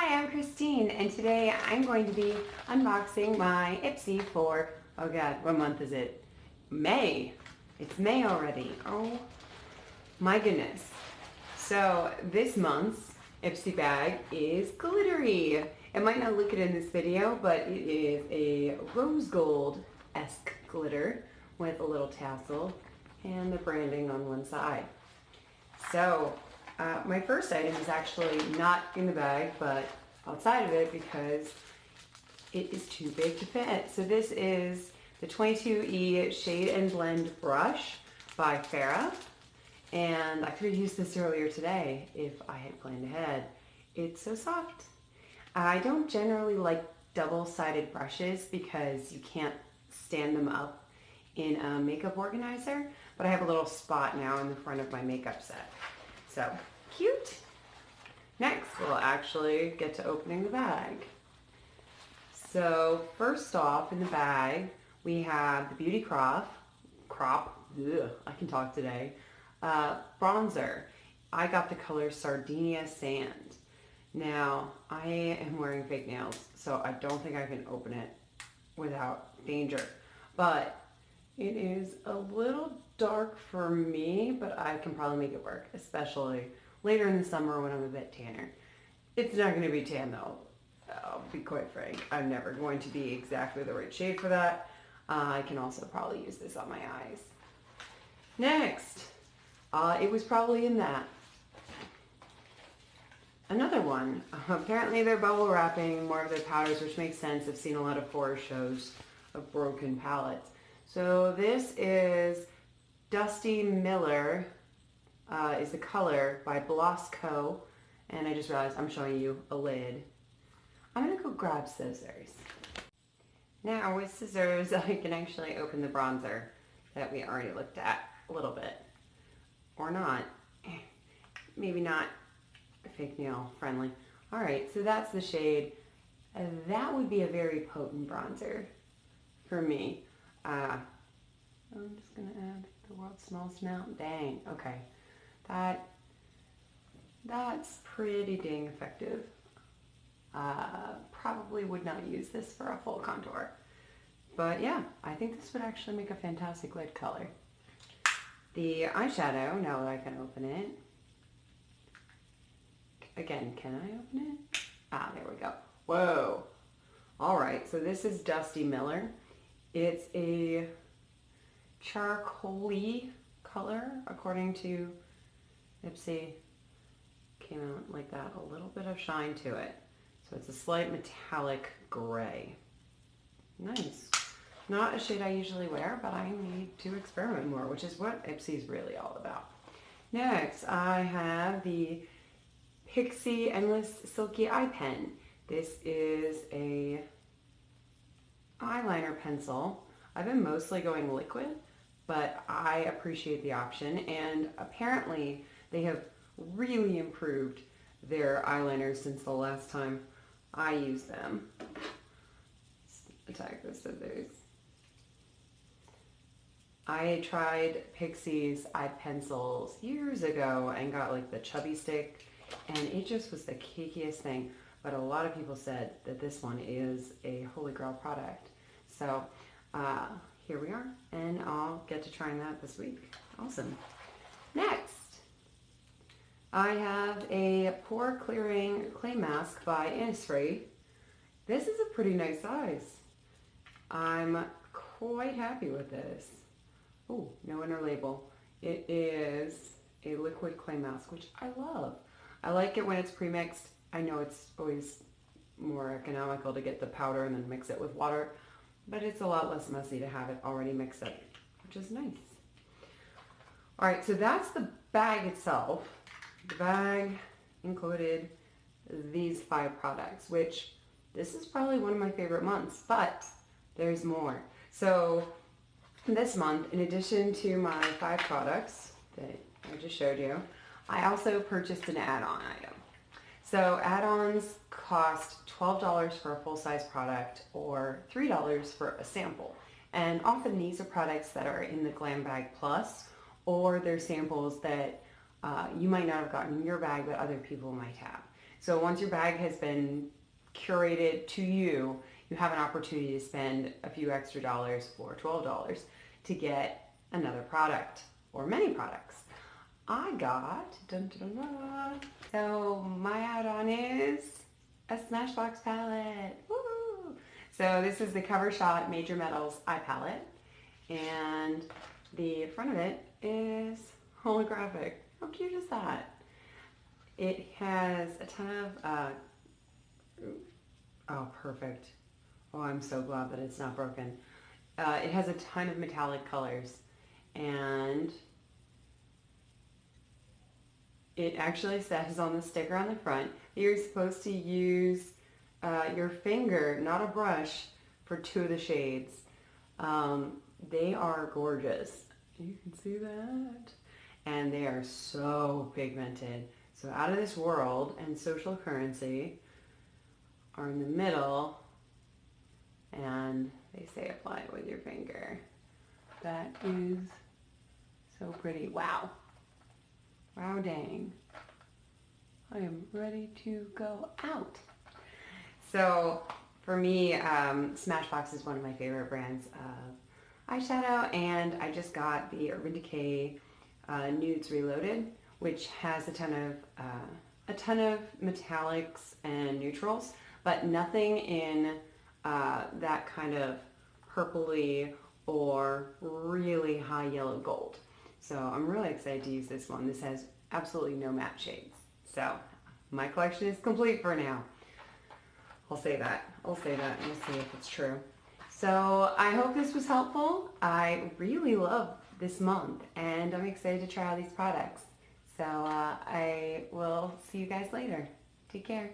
Hi, I'm Christine, and today I'm going to be unboxing my ipsy for, oh god, what month is it? May. It's May already. Oh my goodness. So this month's ipsy bag is glittery. It might not look it in this video, but it is a rose gold-esque glitter with a little tassel and the branding on one side. So my first item is actually not in the bag, but outside of it because it is too big to fit. So this is the 22E Shade and Blend Brush by F.A.R.A.H. And I could have used this earlier today if I had planned ahead. It's so soft. I don't generally like double-sided brushes because you can't stand them up in a makeup organizer, but I have a little spot now in the front of my makeup set. So, cute. Next, we'll actually get to opening the bag. So, first off in the bag, we have the Beauty Crop, I can talk today, bronzer. I got the color Sardinia Sand. Now, I am wearing fake nails, so I don't think I can open it without danger. But it is a little dark for me, but I can probably make it work, especially later in the summer when I'm a bit tanner. It's not going to be tan though, I'll be quite frank. I'm never going to be exactly the right shade for that. I can also probably use this on my eyes. Next, it was probably in that. Another one. Apparently they're bubble wrapping more of their powders, which makes sense. I've seen a lot of horror shows of broken palettes. So this is Dusty Miller is the color by Blosco, and I just realized I'm showing you a lid. I'm gonna go grab scissors. Now with scissors I can actually open the bronzer that we already looked at a little bit, or not. Maybe not fake nail friendly. All right, so that's the shade. That would be a very potent bronzer for me. I'm just gonna add the world's smallest amount. Dang, okay. That's pretty dang effective. Probably would not use this for a full contour. But yeah, I think this would actually make a fantastic lid color. The eyeshadow, now that I can open it. Again, can I open it? Ah, there we go. Whoa. All right, so this is Dusty Miller. It's a charcoal-y color, according to ipsy. Came out like that, a little bit of shine to it. So it's a slight metallic gray. Nice. Not a shade I usually wear, but I need to experiment more, which is what ipsy is really all about. Next, I have the PIXI Endless Silky Eye Pen. This is a eyeliner pencil. I've been mostly going liquid, but I appreciate the option, and apparently they have really improved their eyeliners since the last time I used them. Let's attack the scissors. I tried PIXI's eye pencils years ago and got like the chubby stick, and it just was the cakiest thing, but a lot of people said that this one is a holy grail product. So here we are, and I'll get to trying that this week. Awesome. Next, I have a pore clearing clay mask by INNISFREE. This is a pretty nice size. I'm quite happy with this. Oh, no inner label. It is a liquid clay mask, which I love. I like it when it's pre-mixed. I know it's always more economical to get the powder and then mix it with water, but it's a lot less messy to have it already mixed up, which is nice. All right, so that's the bag itself. The bag included these 5 products, which this is probably one of my favorite months, but there's more. So this month, in addition to my 5 products that I just showed you, I also purchased an add-on item. So add-ons cost $12 for a full-size product or $3 for a sample. And often these are products that are in the Glam Bag Plus, or they're samples that you might not have gotten in your bag, but other people might have. So once your bag has been curated to you, you have an opportunity to spend a few extra dollars for $12 to get another product or many products. I got, dun, dun, dun, dun. So my add-on is a SMASHBOX palette. Woo! So this is the Cover Shot Major Metals eye palette, and the front of it is holographic. How cute is that? It has a ton of, oh, perfect. Oh, I'm so glad that it's not broken. It has a ton of metallic colors, and it actually says on the sticker on the front that you're supposed to use your finger, not a brush, for 2 of the shades. They are gorgeous. You can see that. And they are so pigmented. So Out of This World and Social Currency are in the middle, and they say apply it with your finger. That is so pretty. Wow. Wow, dang. I am ready to go out. So for me, SMASHBOX is one of my favorite brands of eyeshadow, and I just got the Urban Decay Nudes Reloaded, which has a ton of metallics and neutrals, but nothing in that kind of purpley or really high yellow gold. So I'm really excited to use this one. This has absolutely no matte shades. So my collection is complete for now. I'll say that. We'll see if it's true. So I hope this was helpful. I really love this month, and I'm excited to try all these products. So I will see you guys later. Take care.